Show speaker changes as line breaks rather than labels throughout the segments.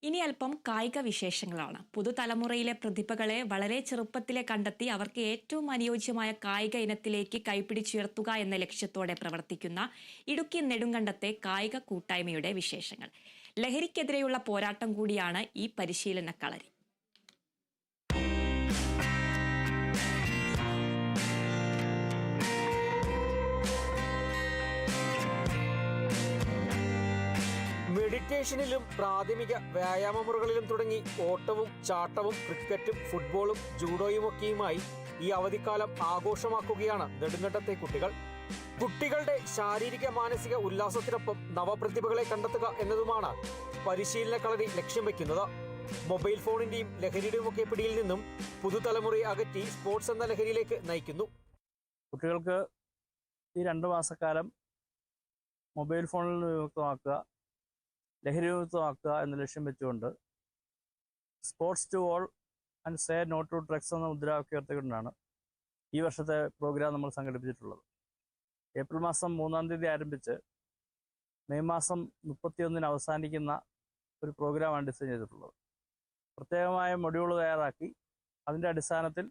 ഇനി അല്പം കായിക വിശേഷങ്ങളാണ്. പുതുതലമുറയിലെ പ്രതിഭകളെ വളരെ ചെറുപ്പത്തിലെ കണ്ടെത്തി അവർക്ക് ഏറ്റവും അനുയോജ്യമായ കായിക ഇനത്തിലേക്ക് കൈപ്പിടിച്ചുയർത്തുക എന്ന ലക്ഷ്യത്തോടെ പ്രവർത്തിക്കുന്ന ഇടുക്കി നെടുങ്കണ്ടത്തെ കായിക കൂട്ടായ്മയുടെ വിശേഷങ്ങൾ. ലഹരിക്കെതിരെയുള്ള പോരാട്ടം കൂടിയാണ് ഈ പരിശീലന കളരി.
മെഡിറ്റേഷനിലും പ്രാഥമിക വ്യായാമ മുറകളിലും തുടങ്ങി ഓട്ടവും ചാട്ടവും ക്രിക്കറ്റും ഫുട്ബോളും ജൂഡോയുമൊക്കെയുമായി ഈ അവധിക്കാലം ആഘോഷമാക്കുകയാണ് നെടുങ്കണ്ടത്തെ കുട്ടികൾ. കുട്ടികളുടെ ശാരീരിക മാനസിക ഉല്ലാസത്തിനൊപ്പം നവപ്രതിഭകളെ കണ്ടെത്തുക എന്നതുമാണ് പരിശീലന കളരി ലക്ഷ്യം വയ്ക്കുന്നത്. മൊബൈൽ ഫോണിന്റെയും ലഹരിയുടെയുമൊക്കെ പിടിയിൽ നിന്നും പുതുതലമുറയെ അകറ്റി സ്പോർട്സ് എന്ന ലഹരിയിലേക്ക് നയിക്കുന്നു.
കുട്ടികൾക്ക് ഈ 2 മാസക്കാലം മൊബൈൽ ഫോണിൽ വിമുക്തമാക്കുക, ലഹരി വിമുക്തമാക്കുക എന്ന ലക്ഷ്യം വെച്ചുകൊണ്ട് sports to all and say no to drugs എന്ന മുദ്രാവാക്യം ഉയർത്തിക്കൊണ്ടാണ് ഈ വർഷത്തെ പ്രോഗ്രാം നമ്മൾ സംഘടിപ്പിച്ചിട്ടുള്ളത്. ഏപ്രിൽ മാസം 3-ാം തീയതി ആരംഭിച്ച് മെയ് മാസം 31-ന് അവസാനിക്കുന്ന ഒരു പ്രോഗ്രാമാണ് ഡിസൈൻ ചെയ്തിട്ടുള്ളത്. പ്രത്യേകമായ മൊഡ്യൂൾ തയ്യാറാക്കി അതിൻ്റെ അടിസ്ഥാനത്തിൽ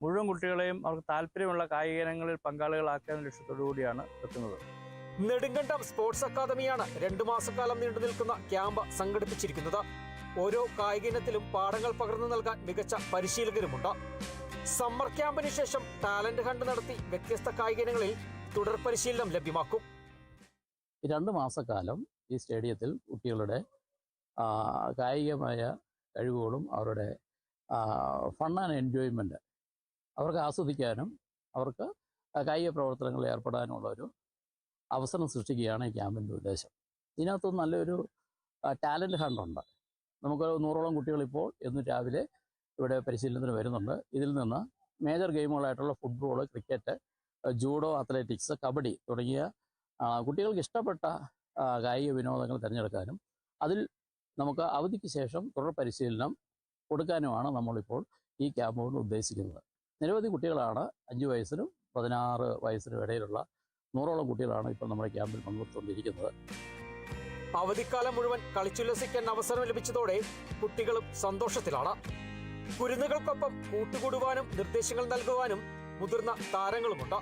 മുഴുവൻ കുട്ടികളെയും അവർക്ക് താല്പര്യമുള്ള കായിക ഇനങ്ങളിൽ പങ്കാളികളാക്കുക എന്ന ലക്ഷ്യത്തോടു കൂടിയാണ് എത്തുന്നത്.
നെടുങ്കണ്ടം സ്പോർട്സ് അക്കാദമിയാണ് 2 മാസക്കാലം നീണ്ടു നിൽക്കുന്ന ക്യാമ്പ് സംഘടിപ്പിച്ചിരിക്കുന്നത്. ഓരോ കായിക ഇനത്തിലും പാഠങ്ങൾ പകർന്നു നൽകാൻ മികച്ച പരിശീലകരുമുണ്ട്. സമ്മർ ക്യാമ്പിന് ശേഷം ടാലന്റ് ഹണ്ട് നടത്തി വ്യത്യസ്ത കായിക ഇനങ്ങളിൽ തുടർ പരിശീലനം ലഭ്യമാക്കും.
2 മാസക്കാലം ഈ സ്റ്റേഡിയത്തിൽ കുട്ടികളുടെ കായികമായ കഴിവുകളും അവരുടെ ഫൺ ആൻഡ് എൻജോയ്മെൻറ്റ് അവർക്ക് ആസ്വദിക്കാനും അവർക്ക് കായിക പ്രവർത്തനങ്ങളിൽ ഏർപ്പെടാനുമുള്ളൊരു അവസരം സൃഷ്ടിക്കുകയാണ് ഈ ക്യാമ്പിൻ്റെ ഉദ്ദേശം. ഇതിനകത്ത് നല്ലൊരു ടാലൻറ്റ് ഹണ്ടുണ്ട്. നമുക്ക് 100ഓളം കുട്ടികളിപ്പോൾ എന്നും രാവിലെ ഇവിടെ പരിശീലനത്തിന് വരുന്നുണ്ട്. ഇതിൽ നിന്ന് മേജർ ഗെയിമുകളായിട്ടുള്ള football, cricket, judo, athletics, kabaddi തുടങ്ങിയ കുട്ടികൾക്ക് ഇഷ്ടപ്പെട്ട കായിക വിനോദങ്ങൾ തിരഞ്ഞെടുക്കാനും അതിൽ നമുക്ക് അവധിക്ക് ശേഷം തുടർ പരിശീലനം കൊടുക്കാനുമാണ് നമ്മളിപ്പോൾ ഈ ക്യാമ്പ് കൊണ്ട് ഉദ്ദേശിക്കുന്നത്. നിരവധി കുട്ടികളാണ് 5 വയസ്സിനും 16 വയസ്സിനും ഇടയിലുള്ള 100ഓളം കുട്ടികളാണ് ഇപ്പോൾ നമ്മുടെ ക്യാമ്പിൽ പങ്കെടുത്തുകൊണ്ടിരിക്കുന്നത്.
അവധിക്കാലം മുഴുവൻ കളിച്ചുല്ലസിക്കാൻ അവസരം ലഭിച്ചതോടെ കുട്ടികളും സന്തോഷത്തിലാണ്. കുരുന്നുകൾക്കൊപ്പം കൂട്ടുകൂടുവാനും നിർദ്ദേശങ്ങൾ നൽകുവാനും മുതിർന്ന താരങ്ങളുമുണ്ട്.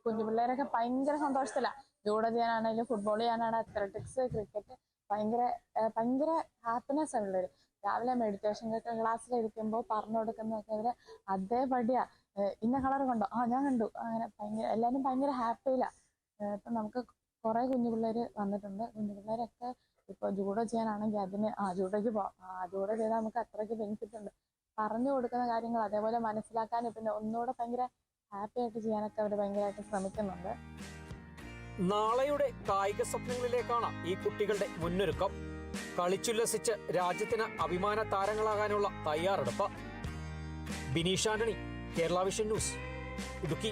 കുഞ്ഞു പിള്ളേരൊക്കെ ഭയങ്കര സന്തോഷത്തിലാണ്. ജൂഡോ ചെയ്യാനാണെങ്കിലും ഫുട്ബോൾ ചെയ്യാനാണ്, അത്ലറ്റിക്സ്, ക്രിക്കറ്റ് ഭയങ്കര ഹാപ്പിനെസ് ആണ് ഉള്ളത്. രാവിലെ മെഡിറ്റേഷൻ ക്ലാസ്സിലിരിക്കുമ്പോൾ പറഞ്ഞു കൊടുക്കുന്നതൊക്കെ അവര് അതേപടിയാ. ഇന്ന കളർ കണ്ടോ? ഞാൻ കണ്ടു. അങ്ങനെ എല്ലാവരും ഭയങ്കര ഹാപ്പിയില്ല. ഇപ്പം നമുക്ക് കുറെ കുഞ്ഞുപിള്ളേര് വന്നിട്ടുണ്ട്. കുഞ്ഞുപിള്ളേരൊക്കെ ഇപ്പൊ ജൂഡോ ചെയ്യാനാണെങ്കിൽ അതിന് ജൂഡോയ്ക്ക് പോവാം, ജൂഡോ ചെയ്താൽ നമുക്ക് അത്രയ്ക്ക് ബെനിഫിറ്റ് ഉണ്ട്. പറഞ്ഞു കൊടുക്കുന്ന കാര്യങ്ങൾ അതേപോലെ മനസ്സിലാക്കാനും പിന്നെ ഒന്നുകൂടെ ഭയങ്കര ഹാപ്പി ആയിട്ട് ചെയ്യാനൊക്കെ അവർ ഭയങ്കരമായിട്ട് ശ്രമിക്കുന്നുണ്ട്.
നാളെയുടെ കായിക സ്വപ്നങ്ങളിലേക്കാണ് ഈ കുട്ടികളുടെ മുന്നൊരുക്കം. കളിച്ചുല്ലസിച്ച് രാജ്യത്തിന് അഭിമാന താരങ്ങളാകാനുള്ള തയ്യാറെടുപ്പ്. Bineesh Antony, Kerala vision news, Idukki.